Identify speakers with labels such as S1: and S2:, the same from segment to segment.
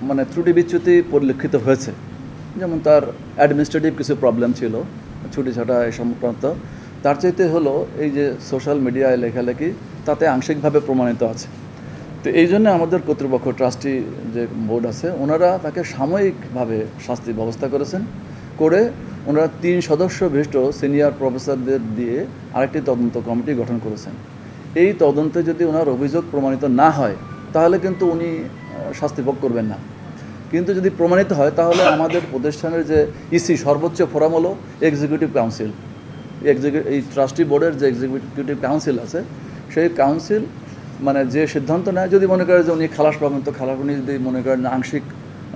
S1: মানে ত্রুটি বিচ্যুতি পরিলক্ষিত হয়েছে, যেমন তার অ্যাডমিনিস্ট্রেটিভ কিছু প্রবলেম ছিল, ছুটি ছাটা এই সংক্রান্ত। তার চাইতে হলো এই যে সোশ্যাল মিডিয়ায় লেখালেখি, তাতে আংশিকভাবে প্রমাণিত আছে। তো এই জন্য আমাদের কর্তৃপক্ষ, ট্রাস্টি যে বোর্ড আছে, ওনারা তাকে সাময়িকভাবে শাস্তি ব্যবস্থা করেছেন, করে ওনারা 3 সদস্য বিশিষ্ট সিনিয়র প্রফেসরদের দিয়ে আরেকটি তদন্ত কমিটি গঠন করেছেন। এই তদন্তে যদি ওনার অভিযোগ প্রমাণিত না হয় তাহলে কিন্তু উনি শাস্তি ভোগ করবেন না। কিন্তু যদি প্রমাণিত হয় তাহলে আমাদের প্রতিষ্ঠানের যে ইসি, সর্বোচ্চ ফোরাম হলো এক্সিকিউটিভ কাউন্সিল। এই ট্রাস্টি বোর্ডের যে এক্সিকিউটিভ কাউন্সিল আছে, সেই কাউন্সিল মানে যে সিদ্ধান্ত নেয়, যদি মনে করে যে উনি খালাস পাবেন, তো খালাস, উনি যদি মনে করেন আংশিক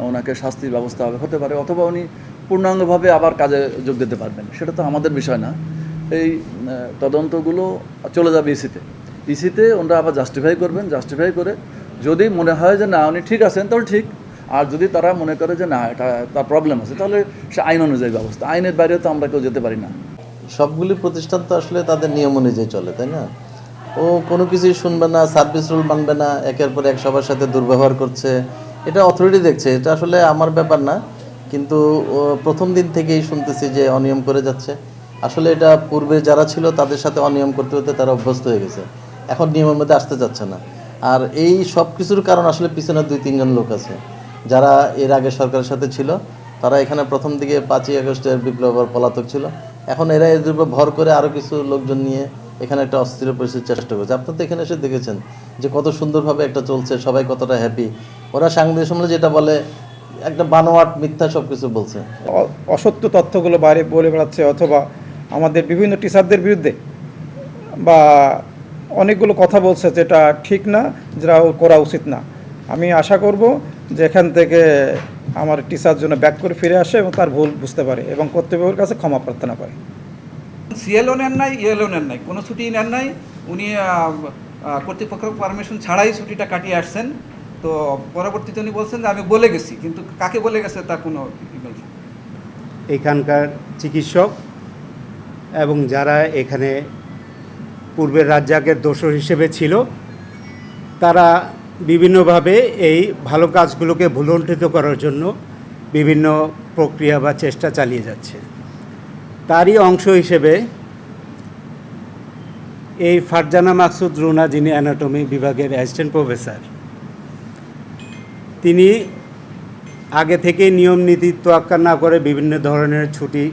S1: ওনাকে শাস্তির ব্যবস্থা হতে পারে, অথবা উনি পূর্ণাঙ্গভাবে আবার কাজে যোগ দিতে পারবেন, সেটা তো আমাদের বিষয় না। এই তদন্তগুলো চলে যাবে ইসিতে ওনারা আবার জাস্টিফাই করবেন, জাস্টিফাই করে যদি মনে হয় যে না উনি ঠিক আছেন তাহলে ঠিক, আর যদি তারা মনে করে যে না এটা তার প্রবলেম আছে, তাহলে সে আইন অনুযায়ী ব্যবস্থা। আইনের বাইরে তো আমরা কেউ যেতে পারি না।
S2: সবগুলি প্রতিষ্ঠান তো আসলে তাদের নিয়ম অনুযায়ী চলে, তাই না? ও কোনো কিছুই শুনবে না, সার্ভিস রুল মানবে না, একের পর এক সবার সাথে দুর্ব্যবহার করছে। এটা অথরিটি দেখছে, এটা আসলে আমার ব্যাপার না। কিন্তু প্রথম দিন থেকেই শুনতেছি যে অনিয়ম করে যাচ্ছে। আসলে এটা পূর্বে যারা ছিল তাদের সাথে অনিয়ম করতে করতে তারা অভ্যস্ত হয়ে গেছে, এখন নিয়মের মধ্যে আসতে চাচ্ছে না। আর এই সব কিছুর কারণ আসলে পিছনে 2-3 জন লোক আছে যারা এর আগে সরকারের সাথে ছিল। তারা এখানে প্রথম দিকে 5ই আগস্টের বিপ্লবের পলাতক ছিল, এখন এরা এদের উপর ভর করে আরও কিছু লোকজন নিয়ে এখানে একটা অস্থির পরিস্থিতির চেষ্টা করছে। আপনার তো এখানে এসে দেখেছেন যে কত সুন্দরভাবে একটা চলছে, সবাই কতটা হ্যাপি। ওরা সাংবাদিক সম্মেলনে যেটা বলে একটা বানোয়াট মিথ্যা সব কিছু বলছে,
S3: অসত্য তথ্যগুলো বাইরে বলে বেড়াচ্ছে, অথবা আমাদের বিভিন্ন টিচারদের বিরুদ্ধে বা অনেকগুলো কথা বলছে যেটা ঠিক না, যেটা করা উচিত না। আমি আশা করব যে এখান থেকে আমার টিচার জন্য ব্যাক করে ফিরে আসে এবং তার ভুল বুঝতে পারে এবং কর্তৃপক্ষের কাছে ক্ষমা প্রার্থনা করে।
S4: সিএলও নেন নাই, ইএলও নেন নাই, কোনো ছুটি নেন নাই। উনি কর্তৃপক্ষের পারমিশন ছাড়াই ছুটিটা কাটিয়ে আসছেন। তো পরবর্তীতে উনি বলছেন যে আমি বলে গেছি, কিন্তু কাকে বলে গেছে তার কোনো নেই।
S5: এখানকার চিকিৎসক এবং যারা এখানে পূর্বের রাজ্জাকের দোসর হিসেবে ছিল, তারা বিভিন্নভাবে এই ভালো কাজগুলোকে ভুলণ্ঠিত করার জন্য বিভিন্ন প্রক্রিয়া বা চেষ্টা চালিয়ে যাচ্ছে। তারই অংশ হিসেবে এই ফারজানা মাকসুদ রুনা, যিনি অ্যানাটমি বিভাগের অ্যাসিস্ট্যান্ট প্রফেসর, তিনি আগে থেকে নিয়ম নীতি তোয়াক্কা না করে বিভিন্ন ধরনের ছুটি,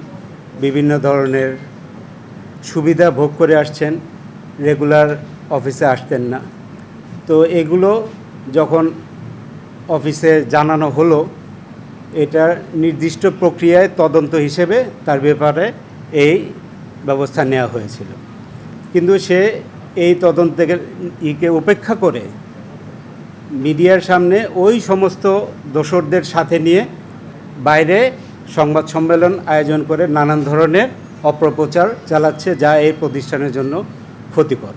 S5: বিভিন্ন ধরনের সুবিধা ভোগ করে আসছেন, রেগুলার অফিসে আসতেন না। তো এগুলো যখন অফিসে জানানো হলো, এটা নির্দিষ্ট প্রক্রিয়ায় তদন্ত হিসেবে তার ব্যাপারে এই ব্যবস্থা নেওয়া হয়েছিল। কিন্তু সে এই তদন্তের উপেক্ষা করে মিডিয়ার সামনে ওই সমস্ত দোসরদের সাথে নিয়ে বাইরে সংবাদ সম্মেলন আয়োজন করে নানান ধরনের অপপ্রচার চালাচ্ছে, যা এই প্রতিষ্ঠানের জন্য ক্ষতিকর।